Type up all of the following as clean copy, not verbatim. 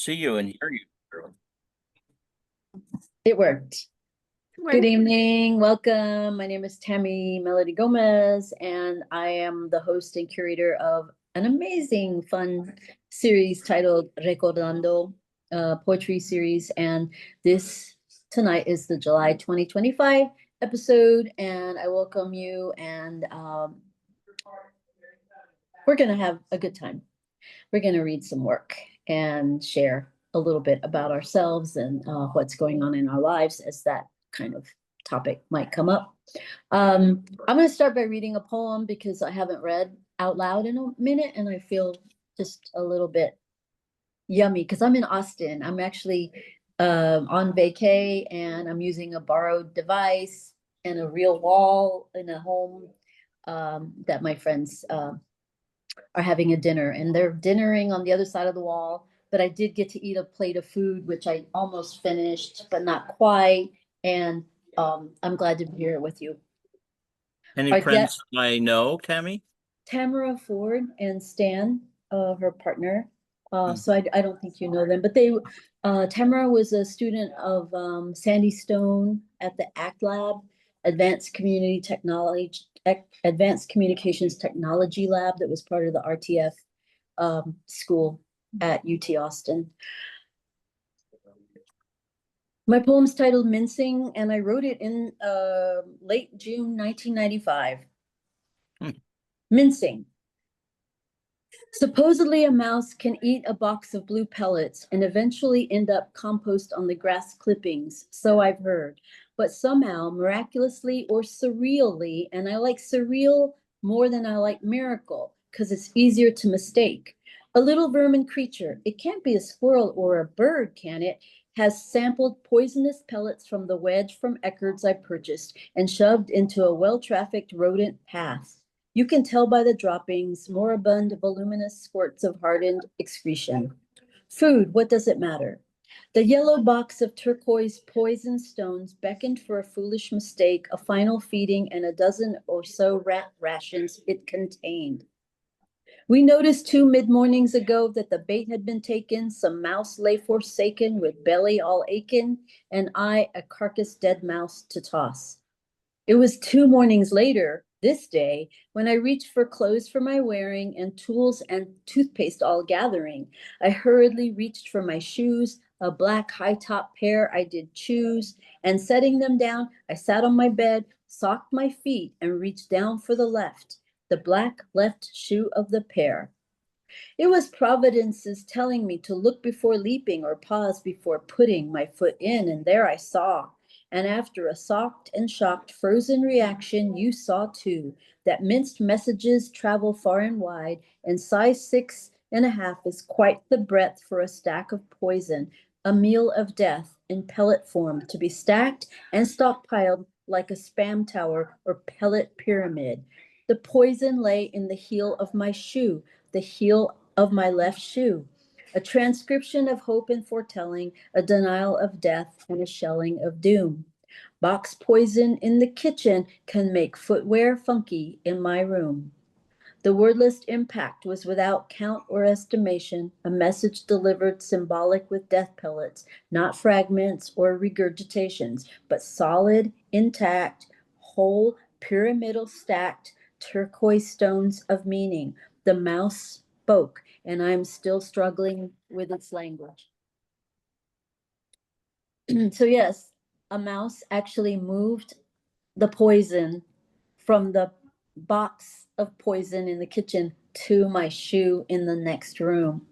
see you and hear you. It worked. Good evening. Welcome. My name is Tammy Melody Gomez, and I am the host and curator of an amazing, fun series titled Recordando, poetry series. And this tonight is the July 2025 episode, and I welcome you. And we're going to have a good time. We're going to read some work and share a little bit about ourselves and what's going on in our lives as that kind of topic might come up. I'm going to start by reading a poem because I haven't read out loud in a minute and I feel just a little bit yummy because I'm in Austin. I'm actually on vacay and I'm using a borrowed device and a real wall in a home that my friends are having a dinner, and they're dinnering on the other side of the wall. But I did get to eat a plate of food, which I almost finished, but not quite. And I'm glad to be here with you. Any friends I know, Tammy? Tamara Ford and Stan, her partner. So I don't think you know them, but they, Tamara was a student of Sandy Stone at the ACT Lab, Advanced Communications Technology Lab that was part of the RTF school at UT Austin. My poem's titled Mincing, and I wrote it in late June 1995. Mincing. Supposedly a mouse can eat a box of blue pellets and eventually end up compost on the grass clippings, so I've heard. But somehow, miraculously or surreally, and I like surreal more than I like miracle, because it's easier to mistake. A little vermin creature, it can't be a squirrel or a bird, can it? Has sampled poisonous pellets from the wedge from Eckerd's I purchased and shoved into a well-trafficked rodent path. You can tell by the droppings, moribund, voluminous squirts of hardened excretion. Food, what does it matter? The yellow box of turquoise poison stones beckoned for a foolish mistake, a final feeding, and a dozen or so rat rations it contained. We noticed 2 mid-mornings ago that the bait had been taken, some mouse lay forsaken with belly all aching, and I a carcass dead mouse to toss. It was 2 mornings later, this day, when I reached for clothes for my wearing and tools and toothpaste all gathering. I hurriedly reached for my shoes, a black high-top pair I did choose, and setting them down, I sat on my bed, socked my feet, and reached down for the left, the black left shoe of the pair. It was Providence's telling me to look before leaping or pause before putting my foot in, and there I saw. And after a socked and shocked frozen reaction, you saw too, that minced messages travel far and wide, and size 6.5 is quite the breadth for a stack of poison, a meal of death in pellet form to be stacked and stockpiled like a spam tower or pellet pyramid. The poison lay in the heel of my shoe, the heel of my left shoe. A transcription of hope and foretelling, a denial of death, and a shelling of doom. Box poison in the kitchen can make footwear funky in my room. The wordless impact was without count or estimation, a message delivered symbolic with death pellets, not fragments or regurgitations, but solid, intact, whole, pyramidal stacked, turquoise stones of meaning. The mouse spoke, and I'm still struggling with its language. So yes, a mouse actually moved the poison from the box of poison in the kitchen to my shoe in the next room.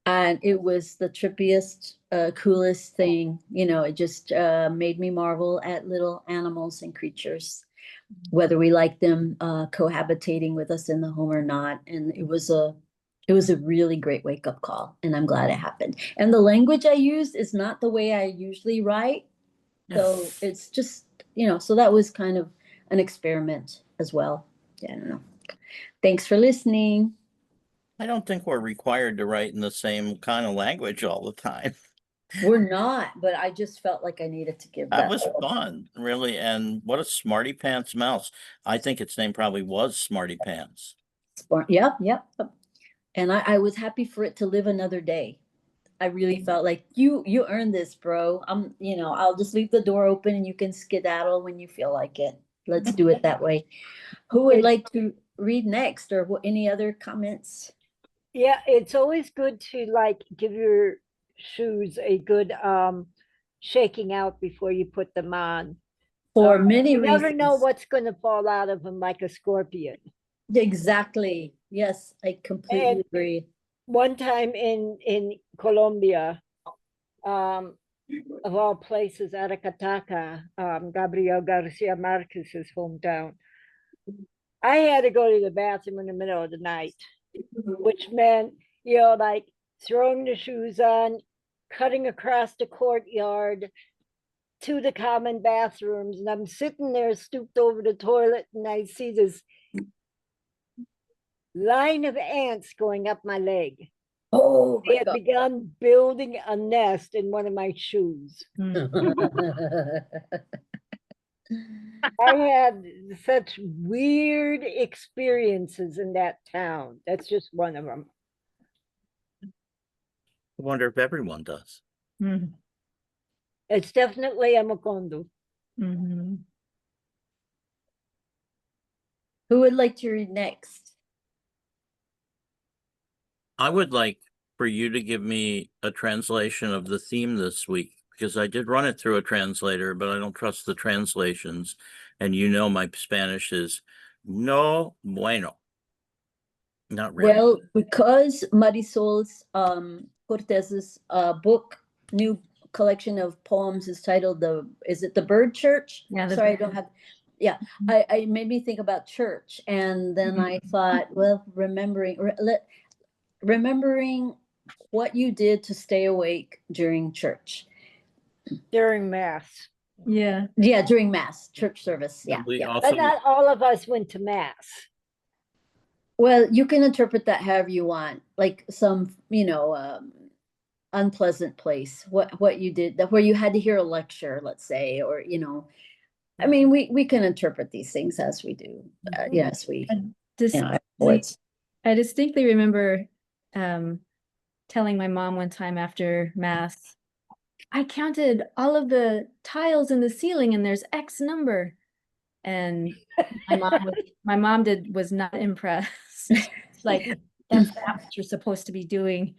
And it was the trippiest, coolest thing. You know, it just made me marvel at little animals and creatures, whether we like them cohabitating with us in the home or not. And it was a really great wake-up call, and I'm glad it happened. And the language I used is not the way I usually write. So it's just, you know, so that was kind of an experiment as well. Yeah, I don't know. Thanks for listening. I don't think we're required to write in the same kind of language all the time. We're not, but I just felt like I needed to give That was fun, really. And what a smarty pants mouse. I think its name probably was Smarty Pants. Yep. And I was happy for it to live another day. I really felt like you earned this, bro. I'll just leave the door open and you can skedaddle when you feel like it. Let's do it that way. Who would like to read next, or any other comments? Yeah, it's always good to like give your shoes a good shaking out before you put them on. For many You never know reasons. what's going to fall out of them, like a scorpion. Exactly. Yes, I completely And agree. one time in Colombia, of all places, Aracataca, Gabriel Garcia Marquez's hometown, I had to go to the bathroom in the middle of the night, which meant, like throwing the shoes on, cutting across the courtyard to the common bathrooms. And I'm sitting there stooped over the toilet and I see this line of ants going up my leg. Oh They my had God. begun building a nest in one of my shoes. I had such weird experiences in that town. That's just one of them. I wonder if everyone does. Mhm. It's definitely a Macondo. Mhm. Who would like to read next? I would like for you to give me a translation of the theme this week, because I did run it through a translator, but I don't trust the translations. And my Spanish is no bueno. Not really. Well, because Marisol's Cortez's book, new collection of poems is titled the Bird Church? Yeah, the Sorry, I Bird. don't have, yeah, I made me think about church, and then I thought, well, remembering what you did to stay awake during church. During Mass. Yeah. Yeah, during Mass, church service, yeah. And we yeah. also But not all of us went to Mass. Well, you can interpret that however you want, like some, unpleasant place, what you did, that where you had to hear a lecture, let's say, or, I mean, we can interpret these things as we do. Yes, we, I distinctly remember telling my mom one time after Mass, I counted all of the tiles in the ceiling and there's X number. And my mom was not impressed. Like, that's not what you're supposed to be doing.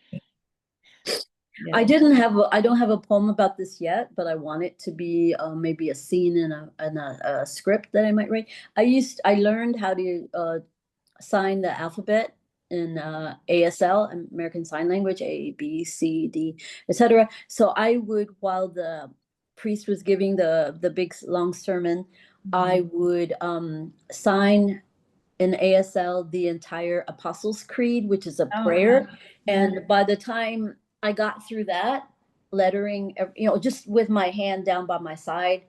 Yeah. I don't have a poem about this yet, but I want it to be maybe a scene in a script that I might write. I learned how to sign the alphabet in ASL, American Sign Language, A, B, C, D, etc. So I would, while the priest was giving the big long sermon, I would sign in ASL the entire Apostles' Creed, which is a prayer. And by the time I got through that lettering, just with my hand down by my side,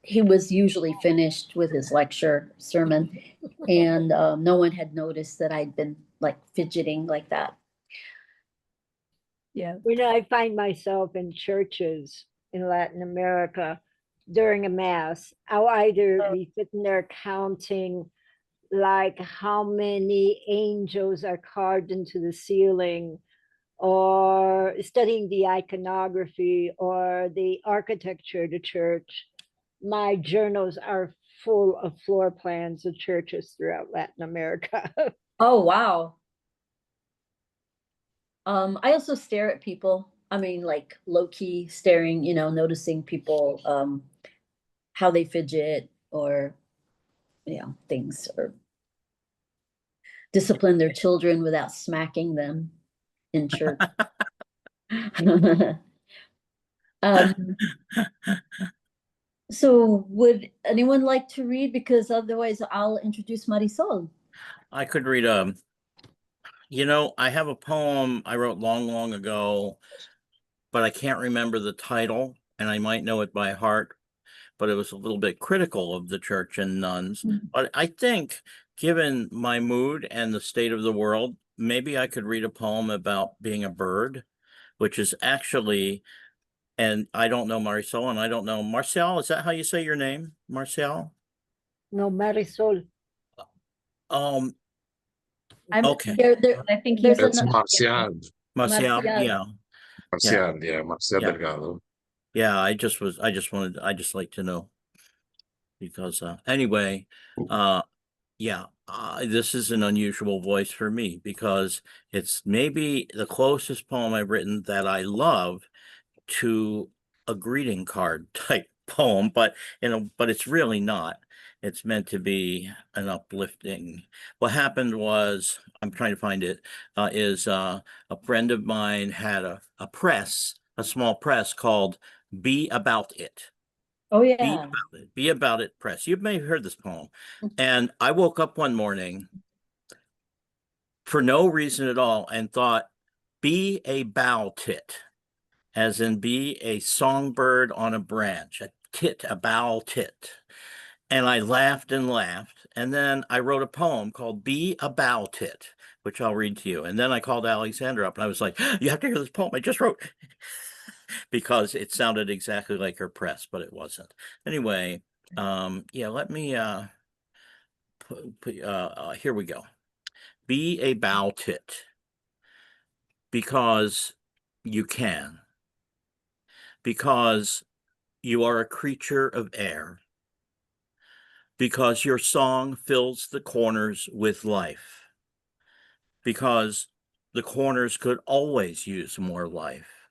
he was usually finished with his lecture sermon, and no one had noticed that I'd been like fidgeting like that. Yeah. When I find myself in churches in Latin America during a Mass, I'll either be sitting there counting like how many angels are carved into the ceiling, or studying the iconography or the architecture of the church. My journals are full of floor plans of churches throughout Latin America. Oh, wow. I also stare at people. I mean, like low key staring, noticing people, how they fidget, or, things, or discipline their children without smacking them in church. So would anyone like to read? Because otherwise I'll introduce Marisol. I could read I have a poem I wrote long ago, but I can't remember the title, and I might know it by heart, but it was a little bit critical of the church and nuns. But I think, given my mood and the state of the world, maybe I could read a poem about being a bird, which is actually, and I don't know Marisol, and I don't know Marcial. Is that how you say your name, Marcial? No, Marisol. Okay. I think There's It's another. Marcial. Marcial, Marcial. yeah. Marcial, yeah, Marcial Yeah. Delgado. Yeah, I just like to know because anyway, yeah, this is an unusual voice for me because it's maybe the closest poem I've written that I love to a greeting card type poem, but but it's really not. It's meant to be an uplifting. What happened was, I'm trying to find it, is a friend of mine had a press, a small press called Be About It. Oh, Be yeah. About It. Be About It Press. You may have heard this poem. Mhm. And I woke up one morning for no reason at all and thought, be about it, as in be a songbird on a branch, a tit, a bow tit. And I laughed and laughed. And then I wrote a poem called Be About It, which I'll read to you. And then I called Alexandra up and I was like, you have to hear this poem I just wrote. Because it sounded exactly like her press, but it wasn't. Anyway, yeah, let me here we go. Be about it because you can, because you are a creature of air, because your song fills the corners with life, because the corners could always use more life,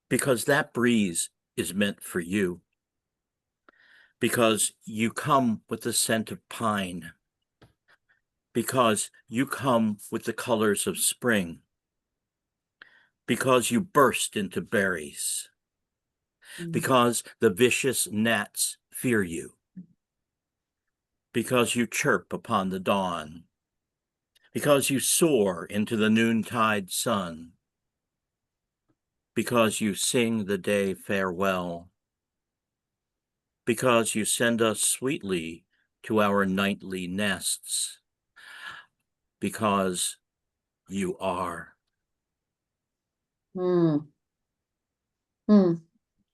because that breeze is meant for you, because you come with the scent of pine, because you come with the colors of spring, because you burst into berries, because the vicious gnats fear you, because you chirp upon the dawn, because you soar into the noontide sun, because you sing the day farewell, because you send us sweetly to our nightly nests, because you are. Hmm. Hmm.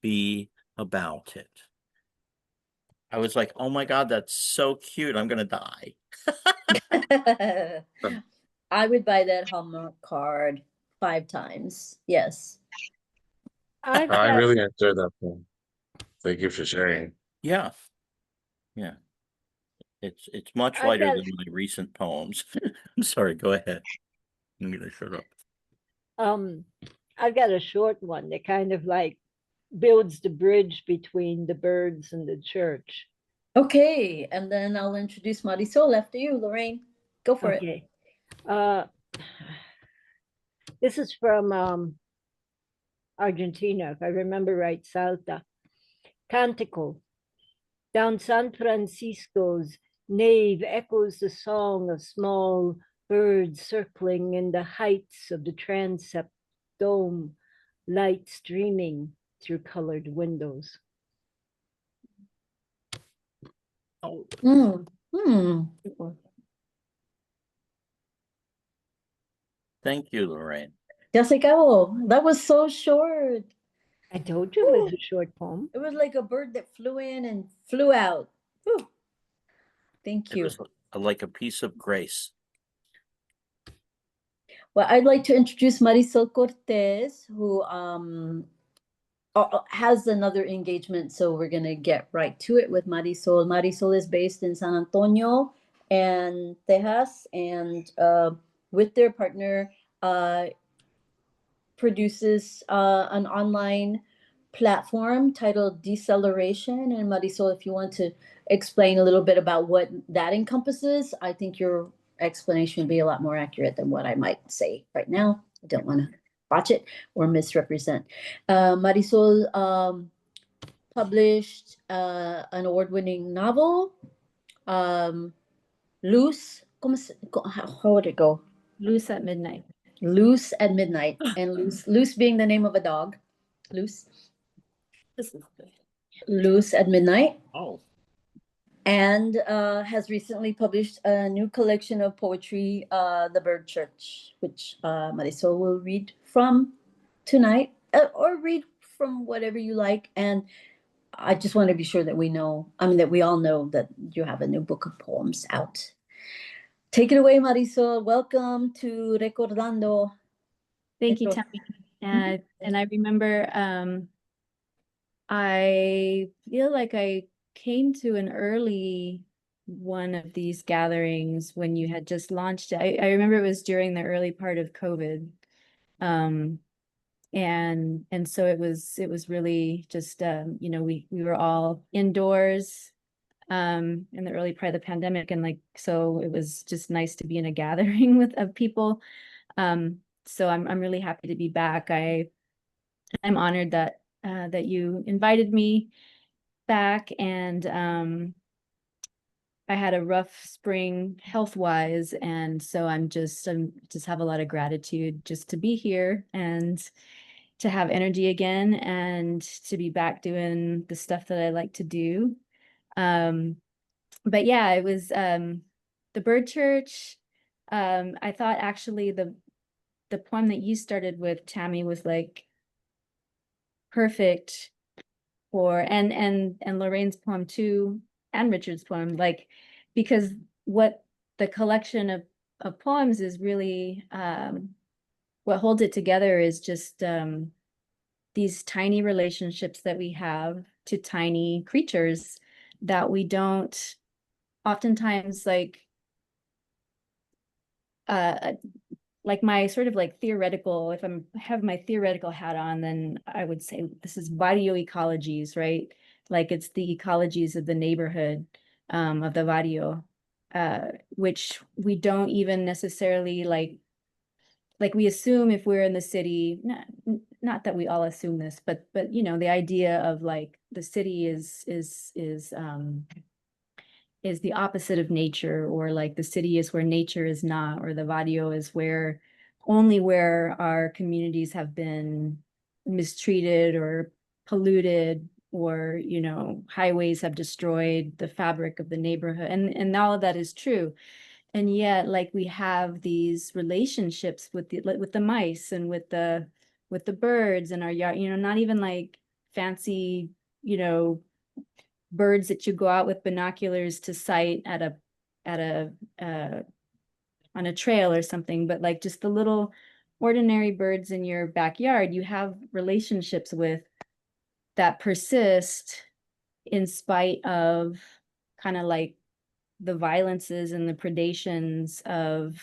Be about it. I was like, oh my God, that's so cute. I'm gonna die. I would buy that Hallmark card 5 times. Yes. I've I got, really enjoyed that poem. Thank you for sharing. Yeah. Yeah. It's much I've lighter got, than my recent poems. I'm sorry, go ahead. I'm gonna shut up. um, I've got a short one that kind of like builds the bridge between the birds and the church. Okay, and then I'll introduce Marisol after you, Lorraine. Go for it. Okay. This is from Argentina, if I remember right, Salta. Cantico. Down San Francisco's nave echoes the song of small birds circling in the heights of the transept dome, light streaming through colored windows. Oh, Hmm. Hmm. thank you, Lorraine. Ya se acabó. That was so short. I told you it was a short poem. It was like a bird that flew in and flew out. Whew. Thank It you. was like a piece of grace. Well, I'd like to introduce Marisol Cortez, who has another engagement, so we're gonna get right to it with Marisol. Marisol is based in San Antonio and Texas, and with their partner, produces an online platform titled Deceleration. And Marisol, if you want to explain a little bit about what that encompasses, I think your explanation would be a lot more accurate than what I might say right now. I don't want to botch it or misrepresent. Marisol published an award-winning novel, Luz. How would it go? Loose at midnight. Loose at Midnight, and Loose being the name of a dog. Loose. This is good. Loose at Midnight, Oh, and has recently published a new collection of poetry, The Bird Church, which Marisol will read from tonight, or read from whatever you like. And I just want to be sure that that we all know that you have a new book of poems out. Take it away, Marisol. Welcome to Recordando. Thank you, Eso. Tammy. And I remember I feel like I came to an early one of these gatherings when you had just launched it. I remember it was during the early part of COVID. And so it was really just you know, we were all indoors in the early part of the pandemic, and like, so it was just nice to be in a gathering with of people. So I'm really happy to be back. I'm honored that that you invited me back, and I had a rough spring health-wise, and so I'm just have a lot of gratitude just to be here and to have energy again and to be back doing the stuff that I like to do. But yeah, it was the Bird Church. I thought actually the poem that you started with, Tammy, was like perfect for, and Lorraine's poem too, and Richard's poem, like, because what the collection of poems is really what holds it together is just these tiny relationships that we have to tiny creatures that we don't oftentimes like my sort of like theoretical, if I have my theoretical hat on, then I would say this is barrio ecologies, right? Like it's the ecologies of the neighborhood, of the barrio, which we don't even necessarily like we assume if we're in the city, not that we all assume this, but you know, the idea of like the city is the opposite of nature, or like the city is where nature is not, or the barrio is where only where our communities have been mistreated or polluted, or, you know, highways have destroyed the fabric of the neighborhood. And all of that is true. And yet, like, we have these relationships with the mice and with the birds in our yard, you know, not even like fancy, you know, birds that you go out with binoculars to sight at a on a trail or something, but like just the little ordinary birds in your backyard, you have relationships with that persist in spite of kind of like the violences and the predations of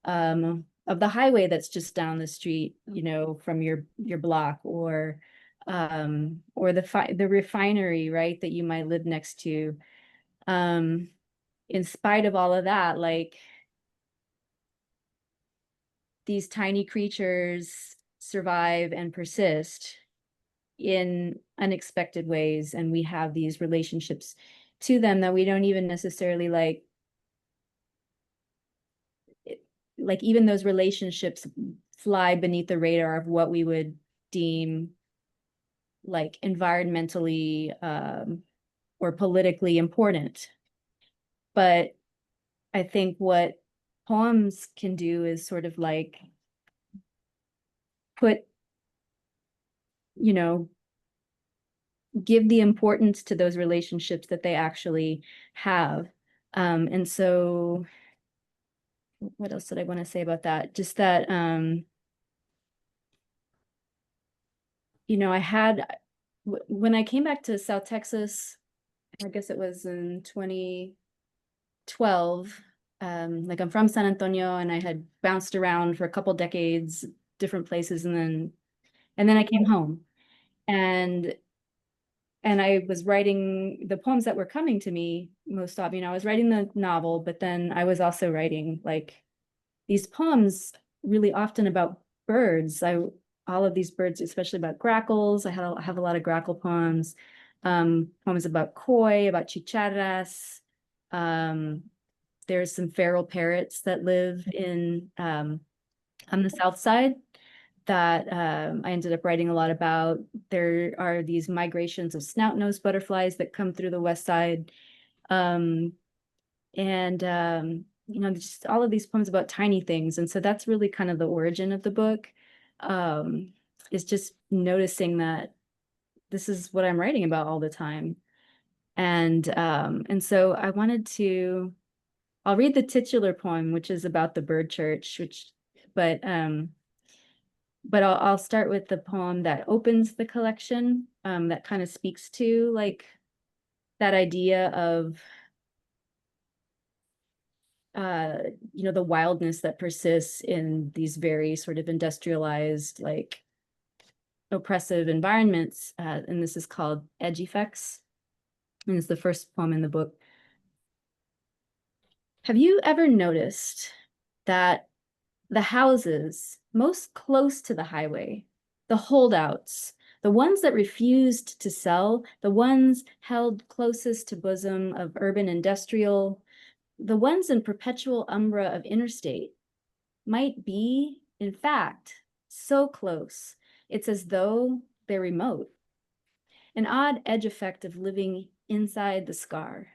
the highway that's just down the street, you know, from your block, or the refinery, right, that you might live next to. In spite of all of that, like, these tiny creatures survive and persist in unexpected ways, and we have these relationships to them that we don't even necessarily like even those relationships fly beneath the radar of what we would deem like environmentally or politically important. But I think what poems can do is sort of like put, you know, give the importance to those relationships that they actually have. And so what else did I want to say about that? Just that, you know, when I came back to South Texas, I guess it was in 2012, like I'm from San Antonio, and I had bounced around for a couple decades, different places, and then I came home, and I was writing the poems that were coming to me most often. You know, I was writing the novel, but then I was also writing like these poems really often about birds. All of these birds, especially about grackles. I have a lot of grackle poems, poems about koi, about chicharras. There's some feral parrots that live in on the south side that I ended up writing a lot about. There are these migrations of snout-nosed butterflies that come through the west side. You know, just all of these poems about tiny things. And so that's really kind of the origin of the book, is just noticing that this is what I'm writing about all the time. And so I wanted to, I'll read the titular poem, which is about the bird church, but but I'll start with the poem that opens the collection, that kind of speaks to like that idea of the wildness that persists in these very sort of industrialized, like oppressive environments. And this is called Edge Effects. And it's the first poem in the book. Have you ever noticed that the houses most close to the highway, the holdouts, the ones that refused to sell, the ones held closest to bosom of urban industrial, the ones in perpetual umbra of interstate, might be, in fact, so close, it's as though they're remote. An odd edge effect of living inside the scar.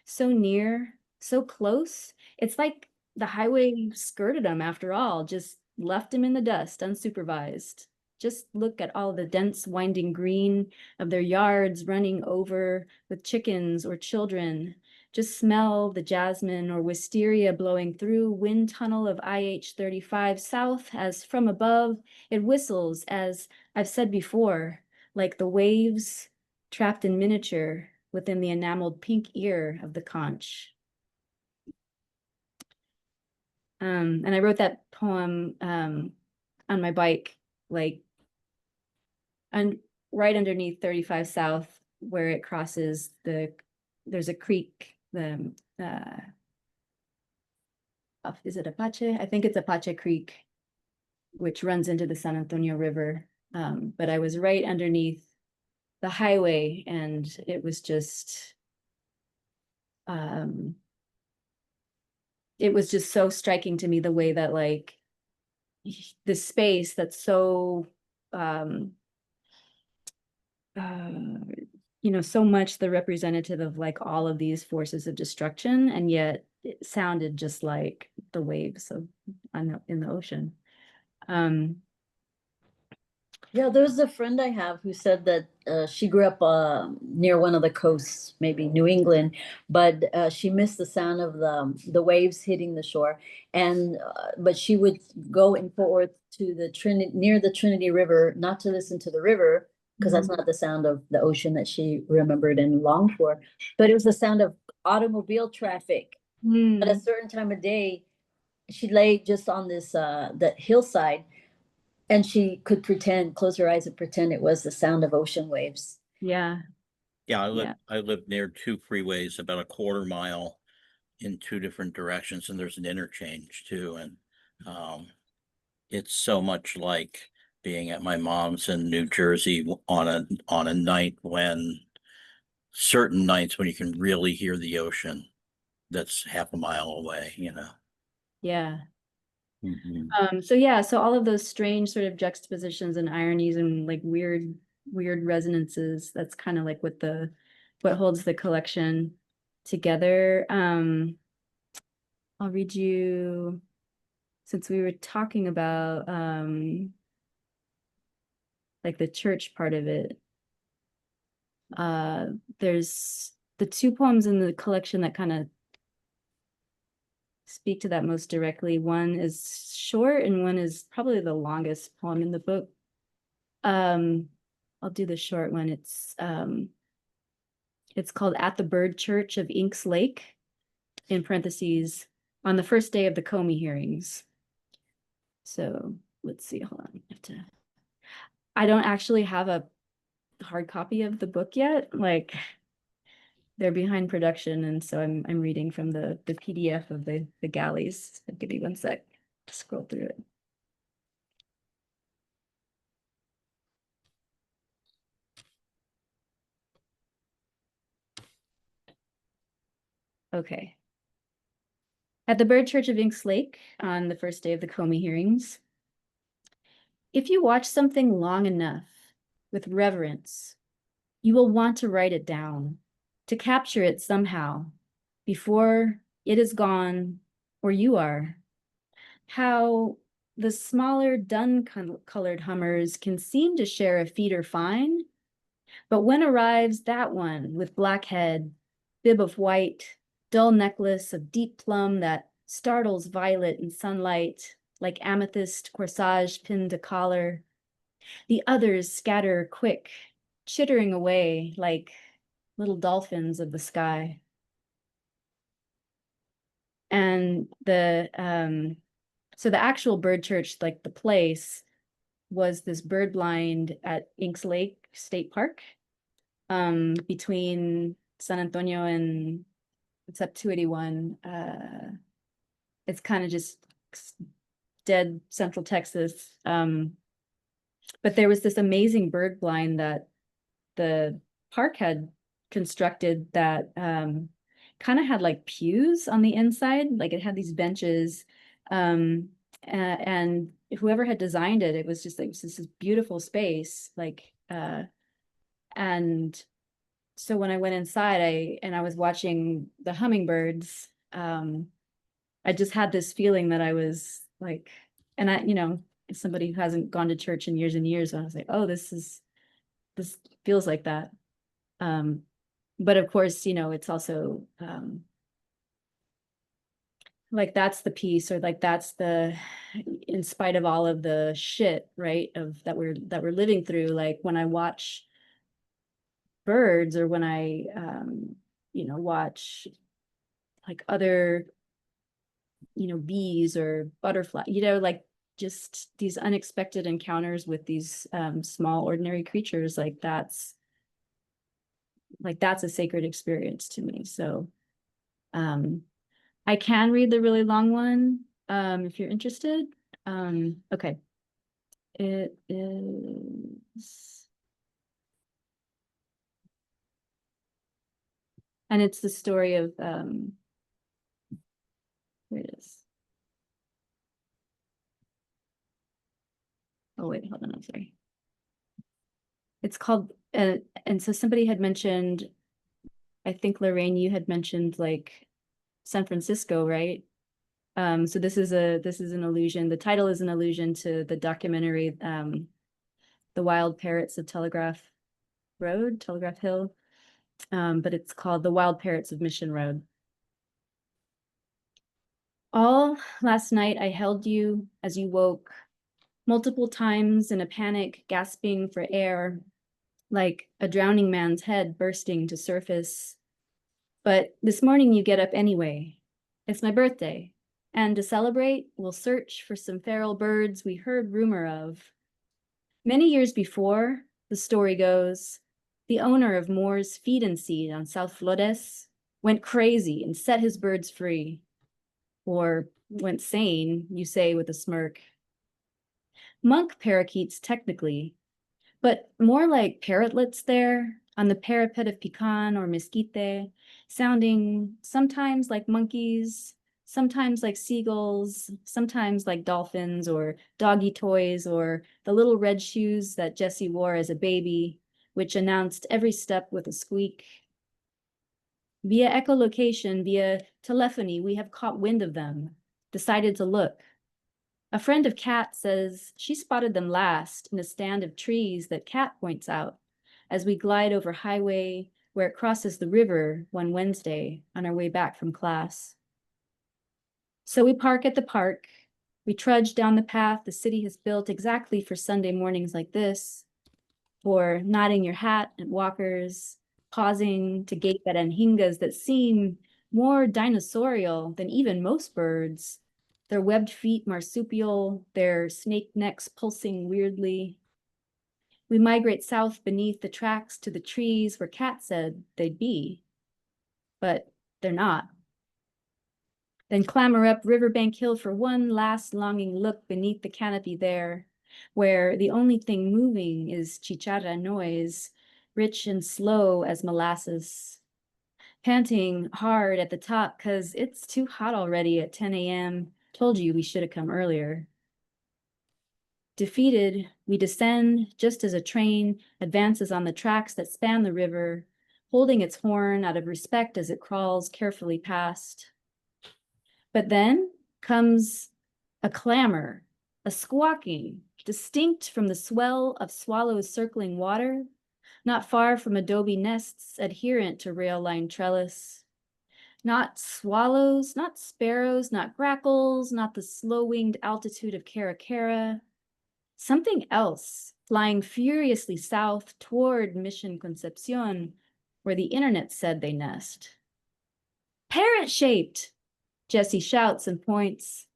So near, so close, it's like the highway skirted them after all, just left him in the dust, unsupervised. Just look at all the dense winding green of their yards running over with chickens or children. Just smell the jasmine or wisteria blowing through wind tunnel of IH-35 south as from above it whistles, as I've said before, like the waves trapped in miniature within the enameled pink ear of the conch. And I wrote that poem on my bike, like right underneath 35 South, where it crosses there's a creek, is it Apache? I think it's Apache Creek, which runs into the San Antonio River. But I was right underneath the highway, and it was just so striking to me, the way that like the space that's so so much the representative of like all of these forces of destruction, and yet it sounded just like the waves in the ocean. Yeah, there's a friend I have who said that she grew up near one of the coasts, maybe New England, but she missed the sound of the waves hitting the shore. And but she would go and forth to the near the Trinity River, not to listen to the river, because that's not the sound of the ocean that she remembered and longed for, but it was the sound of automobile traffic. At a certain time of day, she lay just on this that hillside, and she could close her eyes and pretend it was the sound of ocean waves. Yeah. Yeah, I live near two freeways, about a quarter mile in two different directions, and there's an interchange too. And it's so much like being at my mom's in New Jersey on a night certain nights when you can really hear the ocean that's half a mile away, Yeah. Mhm. So all of those strange sort of juxtapositions and ironies and like weird resonances, that's kind of like what holds the collection together. I'll read you, since we were talking about like the church part of it. There's the two poems in the collection that kind of speak to that most directly. One is short and one is probably the longest poem in the book. I'll do the short one. It's called At the Bird Church of Inks Lake, in parentheses, on the first day of the Comey hearings. So let's see, hold on. I don't actually have a hard copy of the book yet. Like, they're behind production, and so I'm reading from the PDF of the galleys. I'll give you one sec to scroll through it. Okay. At the Bird Church of Inks Lake, on the first day of the Comey hearings, if you watch something long enough with reverence, you will want to write it down, to capture it somehow, before it is gone or you are. How the smaller dun-colored hummers can seem to share a feeder fine, but when arrives that one with black head, bib of white, dull necklace of deep plum that startles violet in sunlight, like amethyst corsage pinned to collar. The others scatter quick, chittering away like little dolphins of the sky. And so the actual bird church, like the place, was this bird blind at Inks Lake State Park, between San Antonio and, it's up 281. It's kind of just dead central Texas. But there was this amazing bird blind that the park had constructed that kind of had like pews on the inside, like it had these benches. And whoever had designed it, it was just like this beautiful space, like and so when I went inside, I was watching the hummingbirds. I just had this feeling that I was like, and I, as somebody who hasn't gone to church in years and years, I was like, oh, this feels like that. But of course, it's also like that's the piece, or like that's the, in spite of all of the shit, right, of that we're living through, like when I watch birds, or when I watch like other bees or butterfly, like just these unexpected encounters with these small ordinary creatures, like that's a sacred experience to me. So I can read the really long one if you're interested. Okay. It is, and it's the story of here it is. Oh wait, hold on, I'm sorry. It's called and so somebody had mentioned, I think Lorraine, you had mentioned like San Francisco, right? So this is an allusion. The title is an allusion to the documentary, The Wild Parrots of Telegraph Hill. But it's called The Wild Parrots of Mission Road. All last night I held you as you woke, multiple times in a panic, gasping for air, like a drowning man's head bursting to surface. But this morning you get up anyway. It's my birthday. And to celebrate, we'll search for some feral birds we heard rumor of. Many years before, the story goes, the owner of Moore's Feed and Seed on South Flores went crazy and set his birds free. Or went sane, you say with a smirk. Monk parakeets technically, but more like parrotlets there on the parapet of pecan or mesquite, sounding sometimes like monkeys, sometimes like seagulls, sometimes like dolphins or doggy toys, or the little red shoes that Jessie wore as a baby, which announced every step with a squeak. Via echolocation, via telephony, we have caught wind of them, decided to look. A friend of Kat says she spotted them last in a stand of trees that Kat points out as we glide over highway where it crosses the river one Wednesday on our way back from class. So we park at the park. We trudge down the path the city has built exactly for Sunday mornings like this, for nodding your hat at walkers, pausing to gape at anhingas that seem more dinosaurial than even most birds, their webbed feet marsupial, their snake necks pulsing weirdly. We migrate south beneath the tracks to the trees where Kat said they'd be, but they're not. Then clamber up Riverbank Hill for one last longing look beneath the canopy there, where the only thing moving is chicharra noise, rich and slow as molasses. Panting hard at the top because it's too hot already at 10 a.m. Told you we should have come earlier. Defeated, we descend just as a train advances on the tracks that span the river, holding its horn out of respect as it crawls carefully past. But then comes a clamor, a squawking, distinct from the swell of swallows circling water, not far from adobe nests adherent to rail-lined trellis. Not swallows, not sparrows, not grackles, not the slow-winged altitude of Caracara. Something else, flying furiously south toward Mission Concepcion, where the internet said they nest. Parrot-shaped, Jesse shouts and points.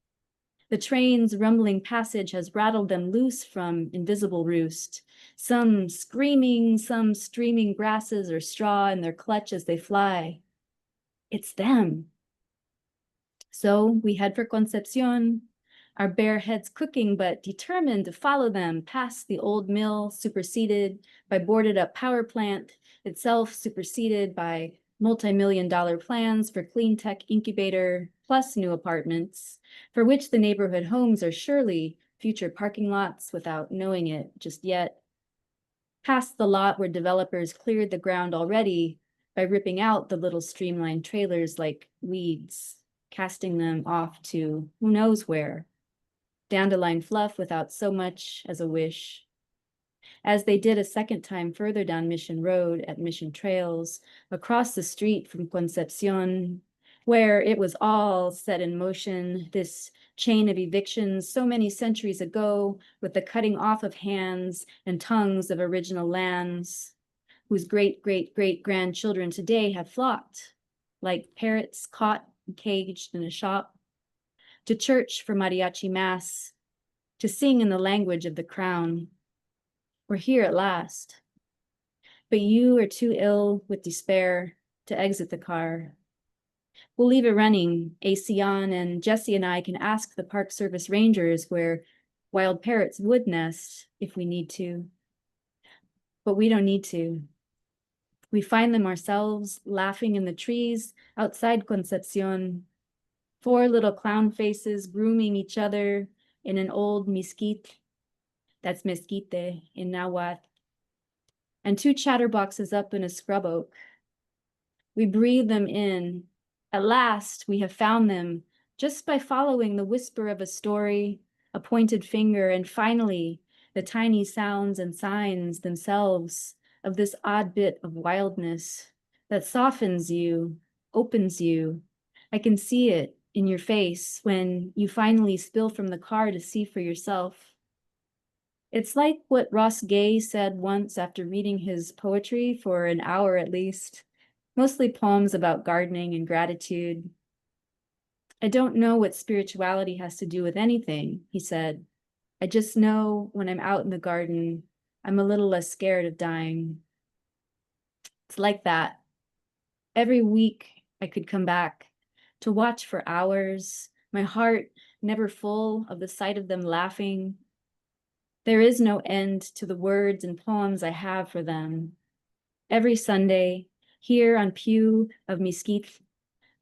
The train's rumbling passage has rattled them loose from invisible roost, some screaming, some streaming grasses or straw in their clutch as they fly. It's them. So we head for Concepcion, our bare heads cooking, but determined to follow them past the old mill, superseded by boarded-up power plant, itself superseded by multi-million-dollar plans for clean tech incubator plus new apartments, for which the neighborhood homes are surely future parking lots without knowing it just yet. Past the lot where developers cleared the ground already by ripping out the little streamlined trailers like weeds, casting them off to who knows where. Dandelion fluff without so much as a wish. As they did a second time further down Mission Road at Mission Trails, across the street from Concepcion, where it was all set in motion, this chain of evictions so many centuries ago, with the cutting off of hands and tongues of original lands, whose great-great-great-grandchildren today have flocked, like parrots caught and caged in a shop, to church for mariachi mass, to sing in the language of the crown. We're here at last. But you are too ill with despair to exit the car. We'll leave it running, AC on, and Jesse and I can ask the Park Service rangers where wild parrots would nest if we need to. But we don't need to. We find them ourselves laughing in the trees outside Concepcion. 4 little clown faces grooming each other in an old mesquite. That's mesquite in Nahuatl. And 2 chatterboxes up in a scrub oak. We breathe them in. At last, we have found them just by following the whisper of a story, a pointed finger, and finally, the tiny sounds and signs themselves of this odd bit of wildness that softens you, opens you. I can see it in your face when you finally spill from the car to see for yourself. It's like what Ross Gay said once after reading his poetry for an hour at least, mostly poems about gardening and gratitude. I don't know what spirituality has to do with anything, he said. I just know when I'm out in the garden, I'm a little less scared of dying. It's like that. Every week I could come back to watch for hours, my heart never full of the sight of them laughing. There is no end to the words and poems I have for them. Every Sunday, here on pew of Mesquite,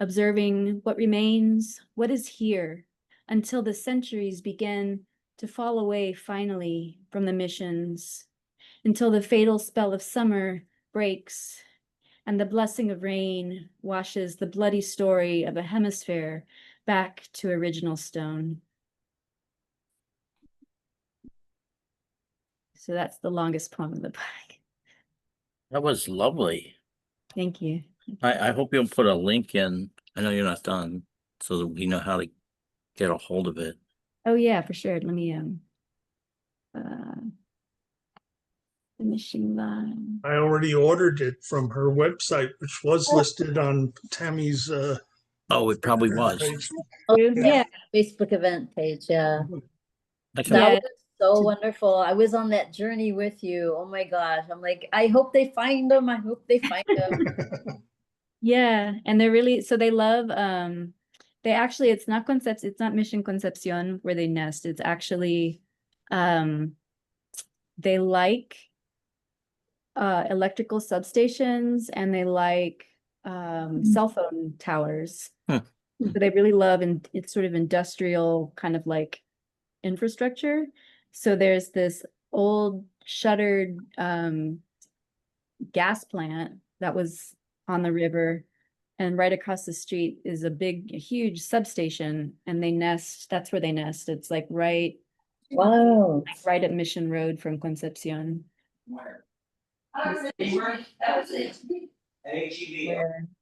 observing what remains, what is here, until the centuries begin to fall away finally from the missions, until the fatal spell of summer breaks and the blessing of rain washes the bloody story of a hemisphere back to original stone. So that's the longest poem in the book. That was lovely. Thank you. I hope you'll put a link in. I know you're not done, so that we know how to get a hold of it. Oh yeah, for sure. Let me finishing line. I already ordered it from her website, which was listed on Tammy's Oh, it probably was. page. Oh, Yeah. Facebook event page, yeah. I can- That Yeah. was so wonderful. I was on that journey with you. Oh my gosh. I'm like, I hope they find them. I hope they find them. Yeah, and they're really, so they love they actually, it's not Mission Concepcion where they nest. It's actually they like electrical substations and they like cell phone towers. Hmm. So they really love, and it's sort of industrial kind of like infrastructure. So there's this old shuttered gas plant that was on the river, and right across the street is a huge substation, and they nest, that's where they nest. It's like right Wow. at Mission Road from Concepcion. Where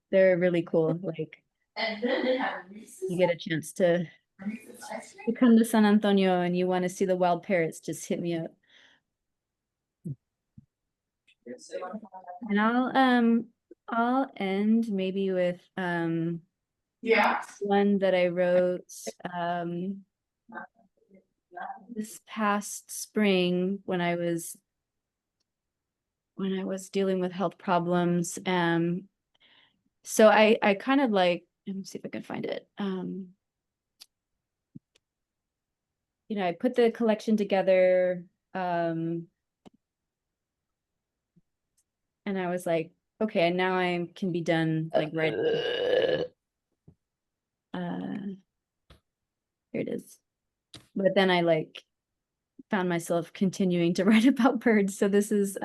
they're really cool. Like you get a chance to come to San Antonio and you want to see the wild parrots, just hit me up. And I'll end maybe with one that I wrote this past spring when I was dealing with health problems. So I kind of like, let me see if I can find it. I put the collection together, and I was like, okay, now I can be done, like, right. Here it is. But then I like found myself continuing to write about birds. So this is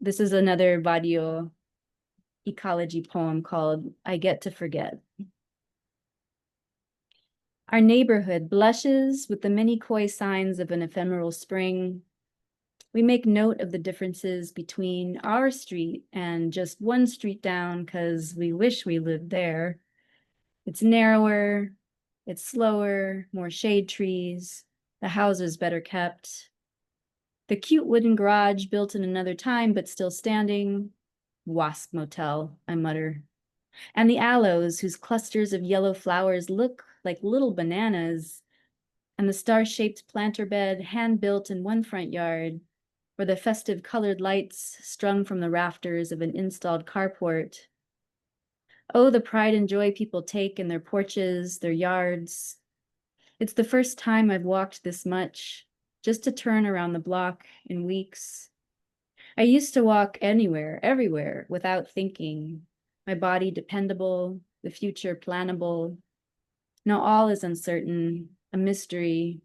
another Barrio ecology poem called I Get to Forget. Our neighborhood blushes with the many coy signs of an ephemeral spring. We make note of the differences between our street and just one street down because we wish we lived there. It's narrower, it's slower, more shade trees, the houses better kept. The cute wooden garage built in another time but still standing. Wasp Motel, I mutter. And the aloes whose clusters of yellow flowers look like little bananas, and the star-shaped planter bed hand-built in one front yard, or the festive colored lights strung from the rafters of an installed carport. Oh, the pride and joy people take in their porches, their yards. It's the first time I've walked this much, just to turn around the block in weeks. I used to walk anywhere, everywhere, without thinking. My body dependable, the future plannable. Now all is uncertain, a mystery.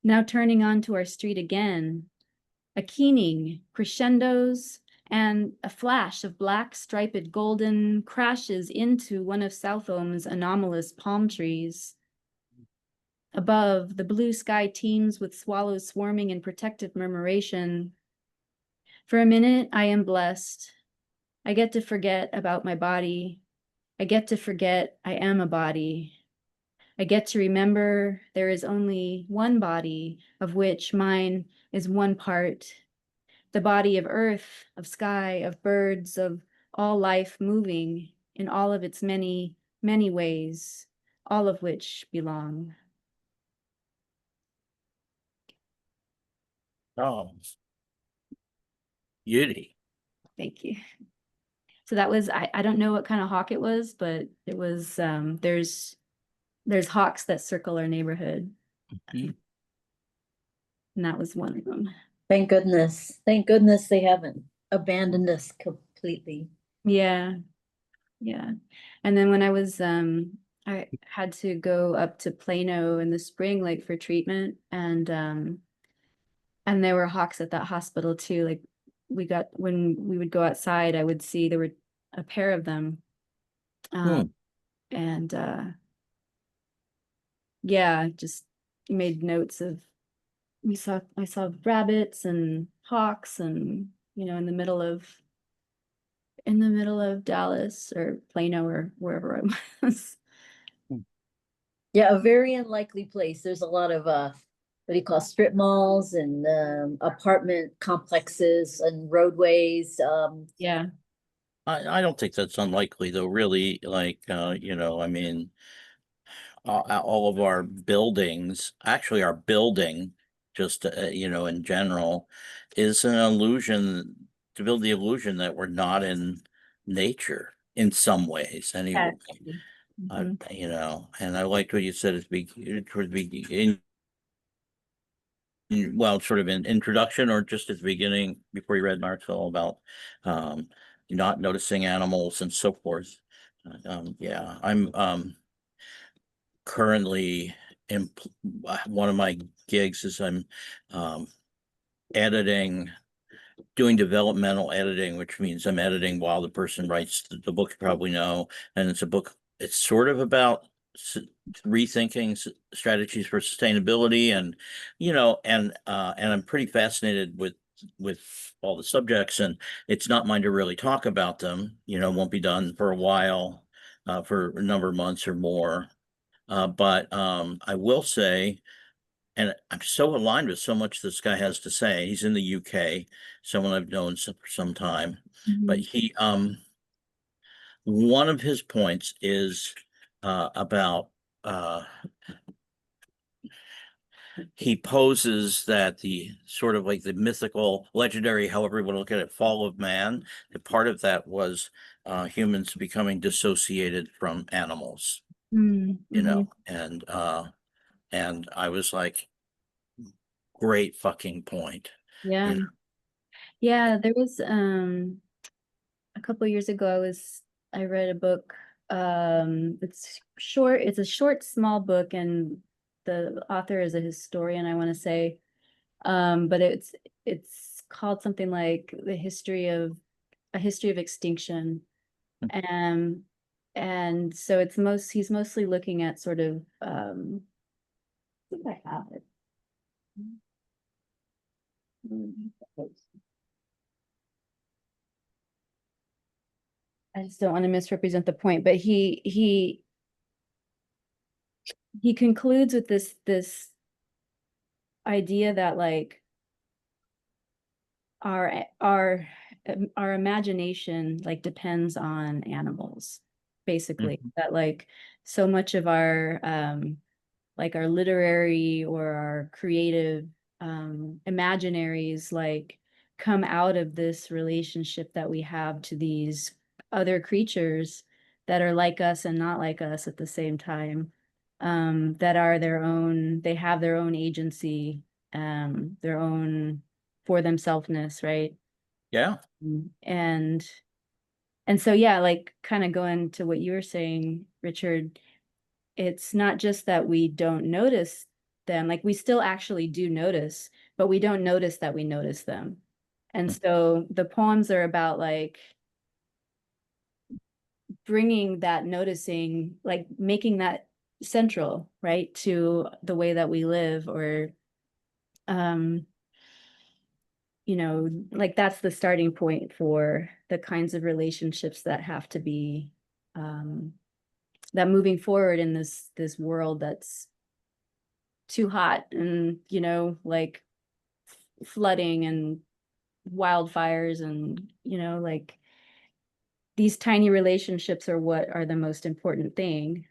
Now turning onto our street again, a keening, crescendos, and a flash of black striped golden crashes into one of Southolm's anomalous palm trees. Above, the blue sky teems with swallows swarming in protective murmuration. For a minute, I am blessed. I get to forget about my body. I get to forget I am a body. I get to remember there is only one body, of which mine is one part. The body of earth, of sky, of birds, of all life moving in all of its many, many ways, all of which belong. Oh, beauty. Thank you. So that was, I don't know what kind of hawk it was, but it was, there's hawks that circle our neighborhood. Mhm. And that was one of them. Thank goodness. Thank goodness they haven't abandoned us completely. Yeah. Yeah. And then when I was, I had to go up to Plano in the spring, like for treatment. And there were hawks at that hospital too. Like when we would go outside, I would see there were a pair of them. And yeah, just made notes of, I saw rabbits and hawks and, in the middle of Dallas or Plano or wherever I was. Yeah, a very unlikely place. There's a lot of what do you call strip malls and apartment complexes and roadways. Yeah. I don't think that's unlikely though, really, like, I mean, all of our buildings, actually our building, just, in general, is an illusion, to build the illusion that we're not in nature in some ways, anyway. And I liked what you said towards the beginning, well, sort of an introduction or just at the beginning before you read Marcel about not noticing animals and so forth. Yeah, I'm currently in one of my gigs is I'm doing developmental editing, which means I'm editing while the person writes the book, you probably know. And it's sort of about rethinking strategies for sustainability, and I'm pretty fascinated with with all the subjects, and it's not mine to really talk about them. Won't be done for a while, for a number of months or more. But I will say, and I'm so aligned with so much this guy has to say. He's in the UK, someone I've known for some time, but he one of his points is about he poses that the sort of like the mythical, legendary, however you want to look at it, fall of man, that part of that was humans becoming dissociated from animals, and I was like, great fucking point. Yeah. you know? Yeah, there was a couple of years ago I read a book. It's short, it's a short, small book, and the author is a historian, I want to say. But it's called something like a history of extinction. And so he's mostly looking at sort of I think I have it. I just don't want to misrepresent the point, but he concludes with this idea that like our imagination like depends on animals, basically. That like so much of our like our literary or our creative imaginaries like come out of this relationship that we have to these other creatures that are like us and not like us at the same time, that are they have their own agency, their own for themselfness, right? Yeah. And so yeah, like kind of going to what you were saying, Richard, it's not just that we don't notice them, like we still actually do notice, but we don't notice that we notice them. And so the poems are about like bringing that noticing, like making that central, right, to the way that we live, or like that's the starting point for the kinds of relationships that have to be that moving forward in this world that's too hot, and like flooding and wildfires, and like these tiny relationships are what are the most important thing.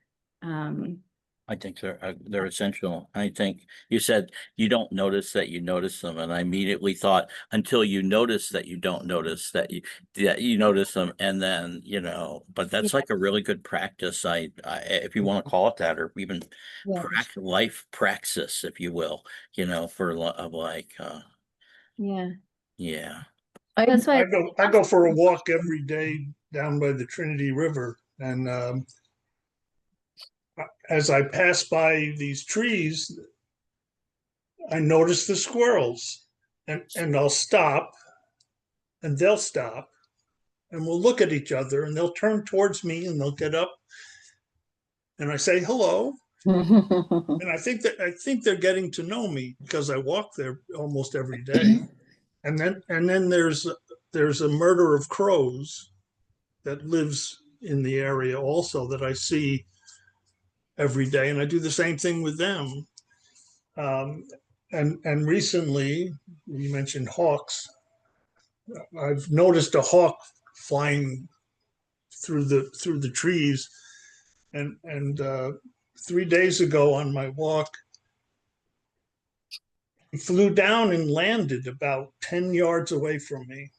I think they're essential. I think you said you don't notice that you notice them, and I immediately thought until you notice that you don't notice that you notice them, and then But that's like a really good practice. I if you want to call it that, or even life praxis, if you will, for Yeah. yeah. That's why I go for a walk every day down by the Trinity River, and as I pass by these trees, I notice the squirrels, and I'll stop, and they'll stop, and we'll look at each other, and they'll turn towards me, and they'll get up, and I say hello, and I think they're getting to know me because I walk there almost every day, and then there's a murder of crows that lives in the area also that I see every day, and I do the same thing with them. And recently, you mentioned hawks. I've noticed a hawk flying through the trees, and 3 days ago on my walk, he flew down and landed about 10 yards away from me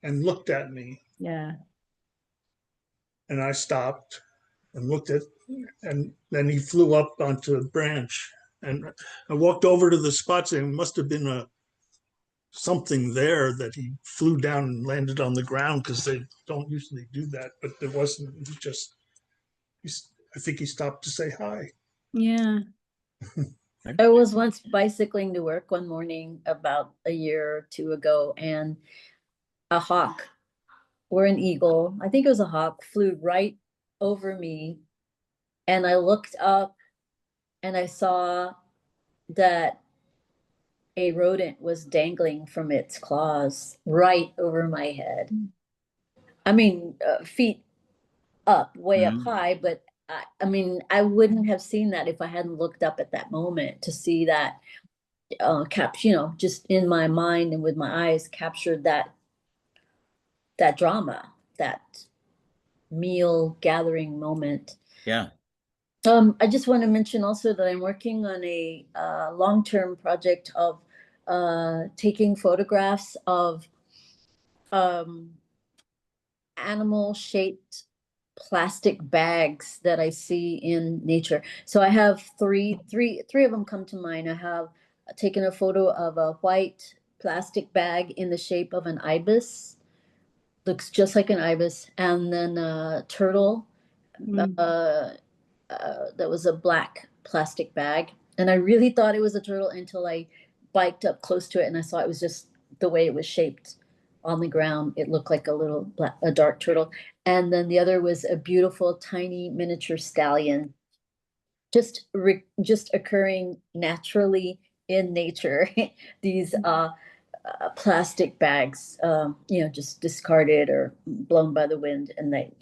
and looked at me. Yeah. And I stopped and looked at, and then he flew up onto a branch. And I walked over to the spot saying, it must have been something there that he flew down and landed on the ground, because they don't usually do that. But there wasn't. It was just, I think he stopped to say hi. Yeah. I was once bicycling to work one morning about a year or two ago, and a hawk or an eagle, I think it was a hawk, flew right over me. And I looked up and I saw that a rodent was dangling from its claws right over my head. I mean, feet up, way up Mhm. high, but I mean, I wouldn't have seen that if I hadn't looked up at that moment to see that just in my mind and with my eyes captured that drama, that meal gathering moment. Yeah. I just want to mention also that I'm working on a long-term project of taking photographs of um, animal-shaped plastic bags that I see in nature. So I have three of them come to mind. I have taken a photo of a white plastic bag in the shape of an ibis, looks just like an ibis, and then a turtle Mm. that was a black plastic bag. And I really thought it was a turtle until I biked up close to it and I saw it was just the way it was shaped on the ground. It looked like a dark turtle. And then the other was a beautiful tiny miniature stallion, just occurring naturally in nature. These plastic bags, just discarded or blown by the wind, and they,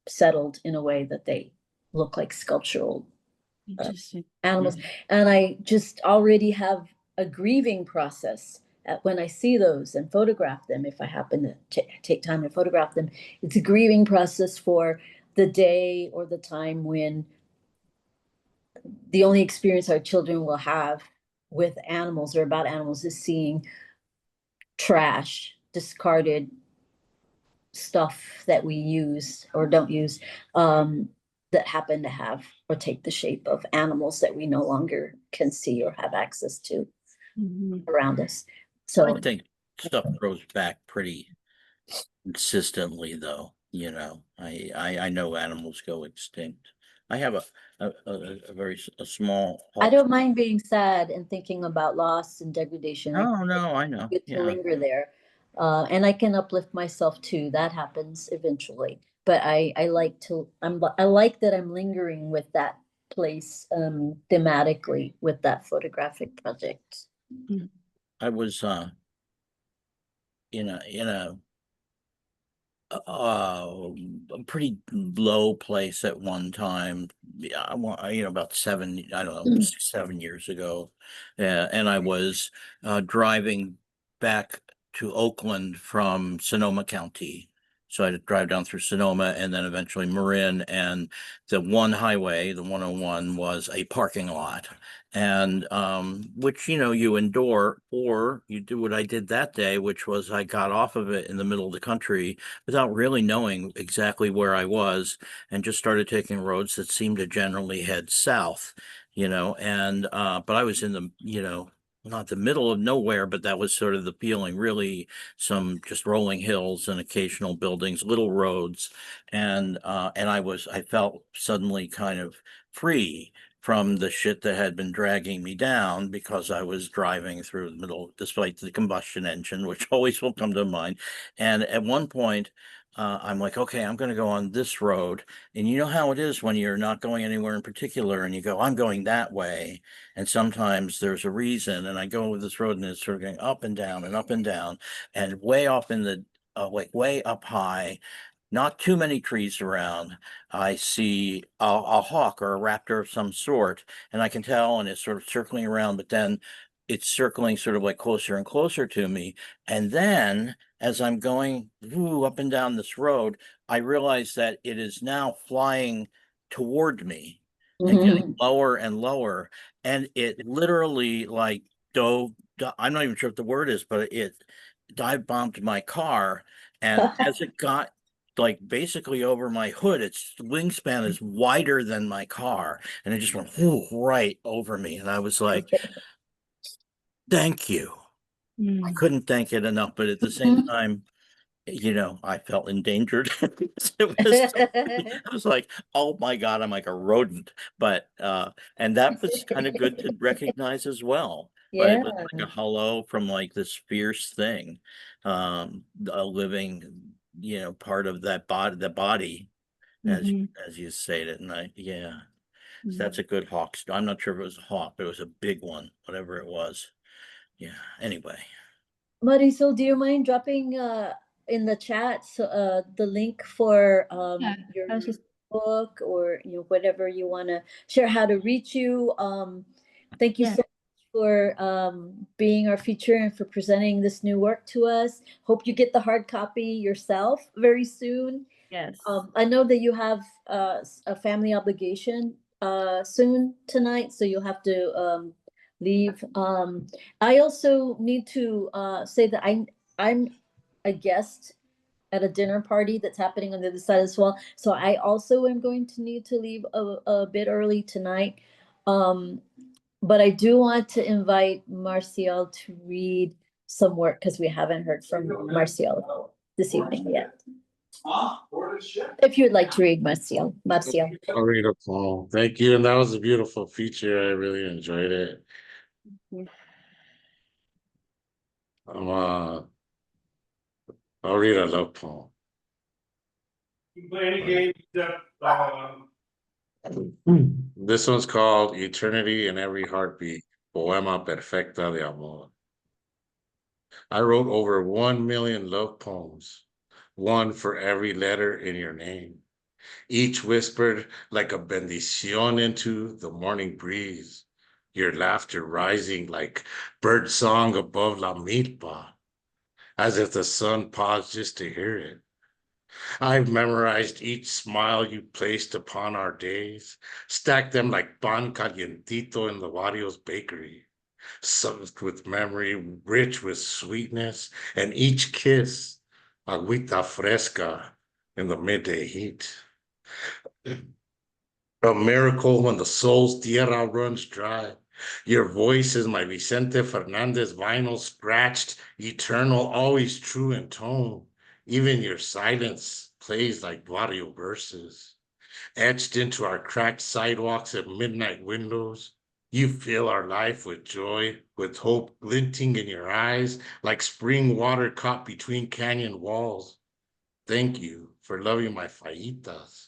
settled in a way that they look like sculptural Interesting. animals. And I just already have a grieving process when I see those and photograph them. If I happen to take time to photograph them, it's a grieving process for the day or the time when the only experience our children will have with animals or about animals is seeing trash, discarded stuff that we use or don't use, that happen to have or take the shape of animals that we no longer can see or have access to Mhm. around us. I So think stuff grows back pretty consistently, though. I know animals go extinct. I have a very small I hawk. don't mind being sad and thinking about loss and degradation. Oh no, I know. Get to Yeah. linger there. And I can uplift myself too. That happens eventually. But I like that I'm lingering with that place thematically with that photographic project. I was in a pretty low place at one time. Yeah, about I don't know, 6, 7 years ago. And I was driving back to Oakland from Sonoma County. So I had to drive down through Sonoma and then eventually Marin. And the one highway, the 101, was a parking lot. And which, you endure, or you do what I did that day, which was I got off of it in the middle of the country without really knowing exactly where I was, and just started taking roads that seemed to generally head south, and but I was in the, not the middle of nowhere, but that was sort of the feeling, really some just rolling hills and occasional buildings, little roads. And I felt suddenly kind of free from the shit that had been dragging me down because I was driving through the middle, despite the combustion engine, which always will come to mind. And at one point, I'm like, okay, I'm going to go on this road. And you know how it is when you're not going anywhere in particular and you go, I'm going that way. And sometimes there's a reason. And I go with this road and it's sort of going up and down and up and down and way up in the, like way up high, not too many trees around. I see a hawk or a raptor of some sort, and I can tell, and it's sort of circling around, but then it's circling sort of like closer and closer to me. And then as I'm going up and down this road, I realize that it is now flying toward me and getting Mhm. lower and lower. And it literally like I'm not even sure what the word is, but it dive bombed my car. And as it got like basically over my hood, its wingspan is wider than my car, and it just went right over me. And I was like, thank you. I Mm. couldn't thank it enough, but at the same Mhm. time, I felt endangered. I was like, oh my God, I'm like a rodent. But and that was kind of good to recognize as well. But it Yeah. was like a hello from like this fierce thing, a living, part of the body, as Mhm. as you stated. And yeah, so Mhm. that's a good hawk. I'm not sure if it was a hawk, but it was a big one, whatever it was. Yeah, anyway. Marisol, do you mind dropping in the chat the link for Yeah, your I was just book, or whatever you want to share, how to reach you? Thank you Yeah. so much for being our feature and for presenting this new work to us. Hope you get the hard copy yourself very soon. yes. I know that you have a family obligation soon tonight, so you'll have to leave. I also need to say that I'm a guest at a dinner party that's happening on the other side as well. So I also am going to need to leave a bit early tonight. But I do want to invite Marcial to read some work because we haven't heard from Marcial this evening yet. If you'd like to read, Marcial. I'll read a poem. Thank you. And that was a beautiful feature. I really enjoyed it. I'll read a love poem. This one's called Eternity in Every Heartbeat, Poema Perfecta de Amor. I wrote over 1 million love poems, one for every letter in your name, each whispered like a bendición into the morning breeze, your laughter rising like bird song above la milpa, as if the sun paused just to hear it. I've memorized each smile you placed upon our days, stacked them like pan calientito in the barrio's bakery, soaked with memory, rich with sweetness, and each kiss, agüita fresca in the midday heat. A miracle when the soul's tierra runs dry. Your voice is my Vicente Fernandez vinyl, scratched, eternal, always true in tone. Even your silence plays like barrio verses, etched into our cracked sidewalks and midnight windows. You fill our life with joy, with hope glinting in your eyes, like spring water caught between canyon walls. Thank you for loving my fajitas,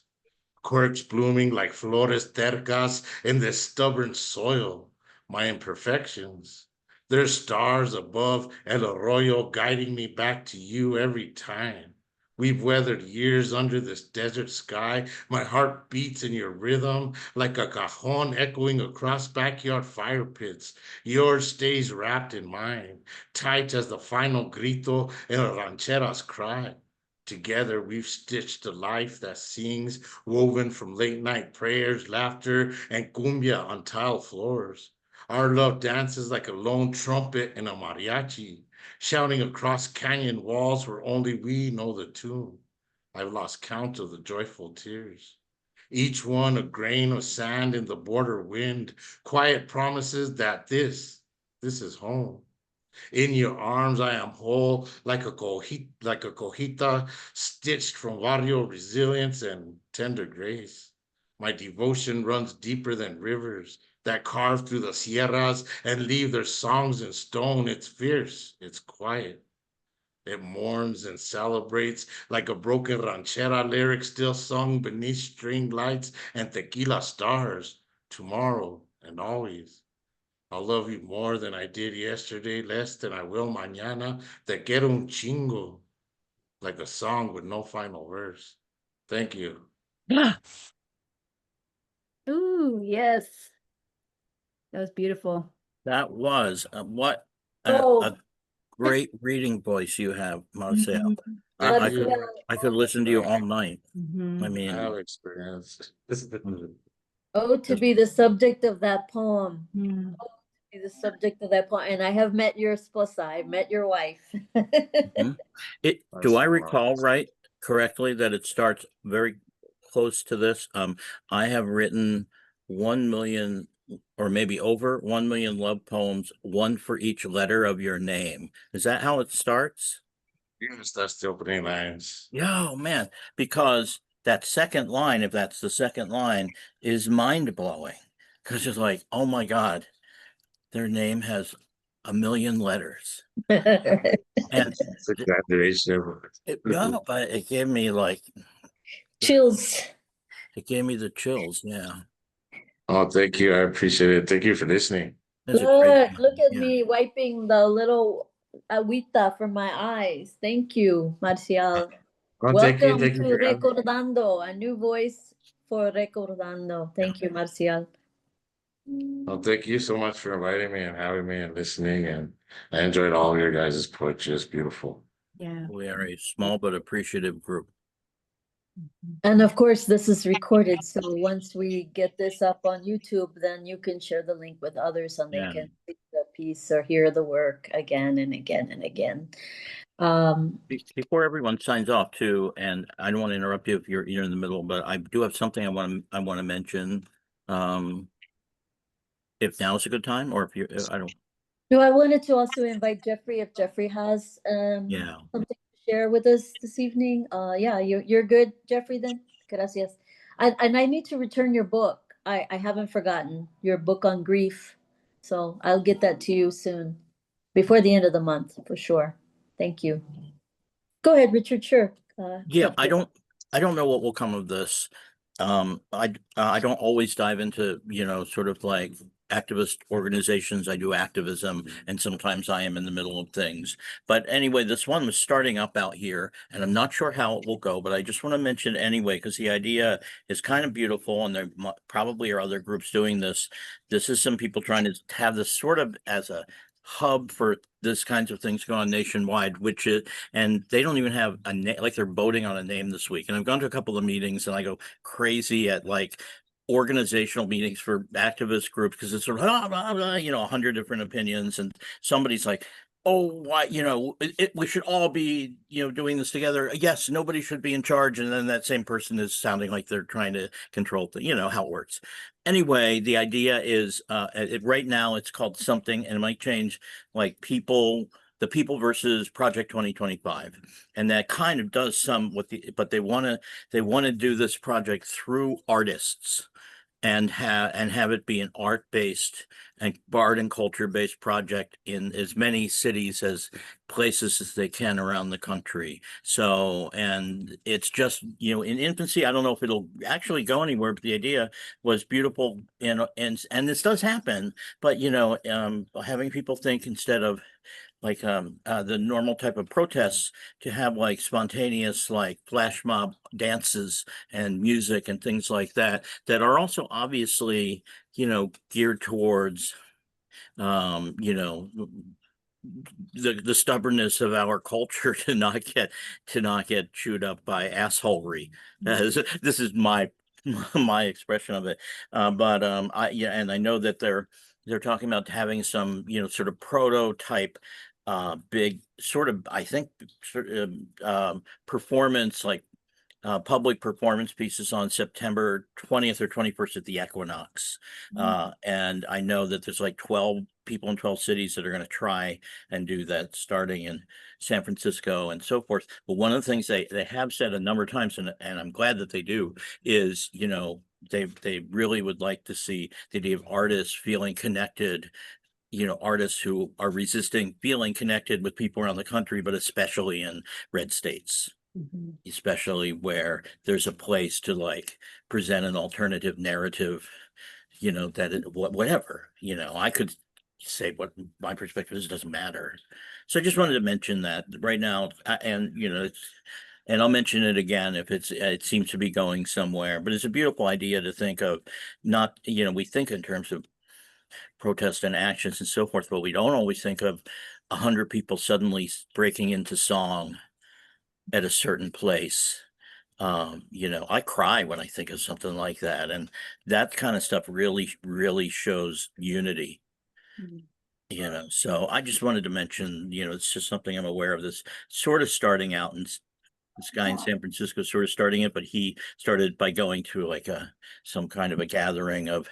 quirks blooming like flores tercas in this stubborn soil, my imperfections. There's stars above El Arroyo guiding me back to you every time. We've weathered years under this desert sky. My heart beats in your rhythm like a cajon echoing across backyard fire pits. Yours stays wrapped in mine, tight as the final grito in a ranchera's cry. Together, we've stitched a life that sings, woven from late night prayers, laughter, and cumbia on tile floors. Our love dances like a lone trumpet in a mariachi, shouting across canyon walls where only we know the tune. I've lost count of the joyful tears, each one a grain of sand in the border wind, quiet promises that this is home. In your arms, I am whole like a cojita, stitched from barrio resilience and tender grace. My devotion runs deeper than rivers that carve through the sierras and leave their songs in stone. It's fierce, it's quiet. It mourns and celebrates like a broken ranchera lyric still sung beneath string lights and tequila stars, tomorrow and always. I'll love you more than I did yesterday, less than I will mañana. Te quiero un chingo, like a song with no final verse. Thank you. Ooh, yes. That was beautiful. That was what Oh. a great reading voice you have, Marcel. Mhm. I Thank you. could listen to you all night. Mhm. I I mean, have experience. Oh, to be the subject of that poem. Mm. Be the subject of that poem. And I have met your esposa. I've met your wife. do That's I recall nice. right correctly that it starts very close to this? I have written 1 million or maybe over 1 million love poems, one for each letter of your name. Is that how it starts? Yes, that's the opening lines. Yeah, oh, man, because that second line, if that's the second line, is mind blowing. Because it's like, oh my God, their name has 1 million letters. And It's a graduation. no, but it gave me like, Chills. it gave me the chills. Yeah. Oh, thank you. I appreciate it. Thank you for listening. That's a great. Look at Yeah. me wiping the little agüita from my eyes. Thank you, Marcial. Oh, Welcome thank you to for Recordando, a new voice for Recordando. Thank you, Marcial. well, thank you so much for inviting me and having me and listening. And I enjoyed all of your guys' poetry. It's beautiful. Yeah. We are a small but appreciative group. And of course, this is recorded, so once we get this up on YouTube, then you can share the link with others and they Yeah. can see the piece or hear the work again and again and again. Before everyone signs off too, and I don't want to interrupt you if you're in the middle, but I do have something I want to mention. If now is a good time, or if you, I don't. No, I wanted to also invite Jeffrey if Jeffrey has Yeah. something to share with us this evening. Yeah, you're good, Jeffrey, then. Gracias. And I need to return your book. I haven't forgotten your book on grief. So I'll get that to you soon. Before the end of the month, for sure. Thank you. Go ahead, Richard. Sure. Yeah, Jeffrey. I don't know what will come of this. I don't always dive into, sort of like activist organizations. I do activism, and sometimes I am in the middle of things. But anyway, this one was starting up out here, and I'm not sure how it will go, but I just want to mention it anyway, because the idea is kind of beautiful, and there probably are other groups doing this. This is some people trying to have this sort of as a hub for this kinds of things going on nationwide, which is, and they don't even have a name, like they're voting on a name this week. And I've gone to a couple of meetings and I go crazy at like organizational meetings for activist groups because it's sort of blah, blah, blah, 100 different opinions, and somebody's like, oh, why, we should all be, doing this together. Yes, nobody should be in charge, and then that same person is sounding like they're trying to control how it works. Anyway, the idea is right now it's called something, and it might change, like the people versus Project 2025. And that kind of does some but they want to do this project through artists and have it be an art-based and art and culture-based project in as many cities as places as they can around the country. So, and it's just, in infancy. I don't know if it'll actually go anywhere, but the idea was beautiful, and this does happen, but having people think instead of like the normal type of protests, to have like spontaneous like flash mob dances and music and things like that are also obviously geared towards the stubbornness of our culture to not get chewed up by assholery. This is my my expression of it. But and I know that they're talking about having some sort of prototype big sort of, I think, sort of performance, like public performance pieces on September 20th or 21st at the Equinox. And I know that there's like 12 people in 12 cities that are going to try and do that, starting in San Francisco and so forth. But one of the things they have said a number of times, and I'm glad that they do, is, they really would like to see the idea of artists feeling connected, artists who are resisting feeling connected with people around the country, but especially in red states. Especially where there's a place to like present an alternative narrative, whatever, I could say what my perspective is, doesn't matter. So I just wanted to mention that right now, and and I'll mention it again if it seems to be going somewhere, but it's a beautiful idea to think of. Not, we think in terms of protest and actions and so forth, but we don't always think of 100 people suddenly breaking into song at a certain place. I cry when I think of something like that, and that kind of stuff really, really shows unity. So I just wanted to mention, it's just something I'm aware of, this sort of starting out, and this guy in San Francisco sort of starting it, but he started by going to like some kind of a gathering of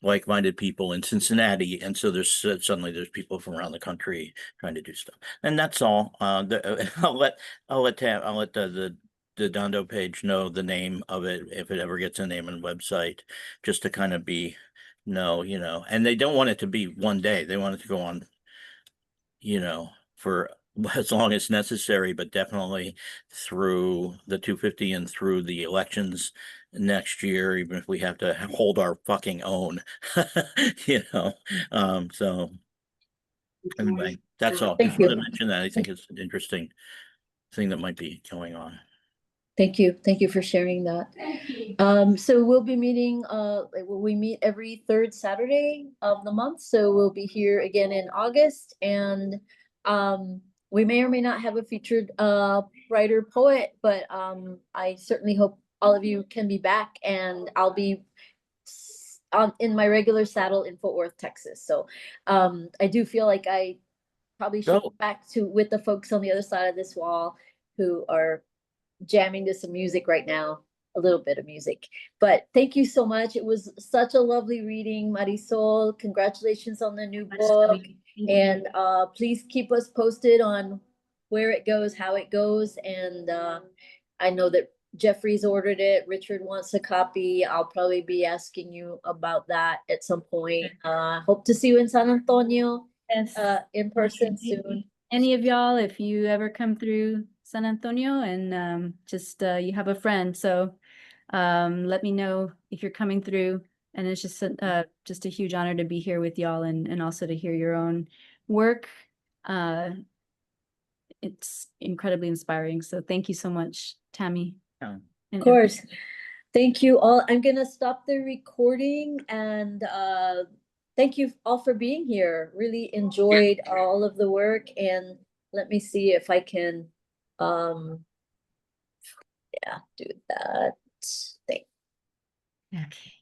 like-minded people in Cincinnati, and so suddenly there's people from around the country trying to do stuff, and that's all. I'll let the Dondo page know the name of it if it ever gets a name and website, just to kind of be and they don't want it to be one day. They want it to go on, for as long as necessary, but definitely through the 250 and through the elections next year, even if we have to hold our fucking own, so anyway, that's all. Thank Just wanted to you. mention that. I think it's an interesting thing that might be going on. Thank you. Thank you for sharing that. So we'll be meeting, we meet every third Saturday of the month. So we'll be here again in August, and we may or may not have a featured writer poet, but I certainly hope all of you can be back, and I'll be in my regular saddle in Fort Worth, Texas. So I do feel like I probably should Go. go back to with the folks on the other side of this wall who are jamming to some music right now, a little bit of music. But thank you so much. It was such a lovely reading, Marisol. Congratulations on the new book. And please keep us posted on where it goes, how it goes. And I know that Jeffrey's ordered it. Richard wants a copy. I'll probably be asking you about that at some point. Hope to see you in San Antonio Yes. in person soon. Any of y'all, if you ever come through San Antonio and just you have a friend, so let me know if you're coming through. And it's just a huge honor to be here with y'all and also to hear your own work. It's incredibly inspiring. So thank you so much, Tammy. Yeah. Of course. Thank you all. I'm gonna stop the recording, and thank you all for being here. Really enjoyed all of the work, and let me see if I can do that thing. Okay.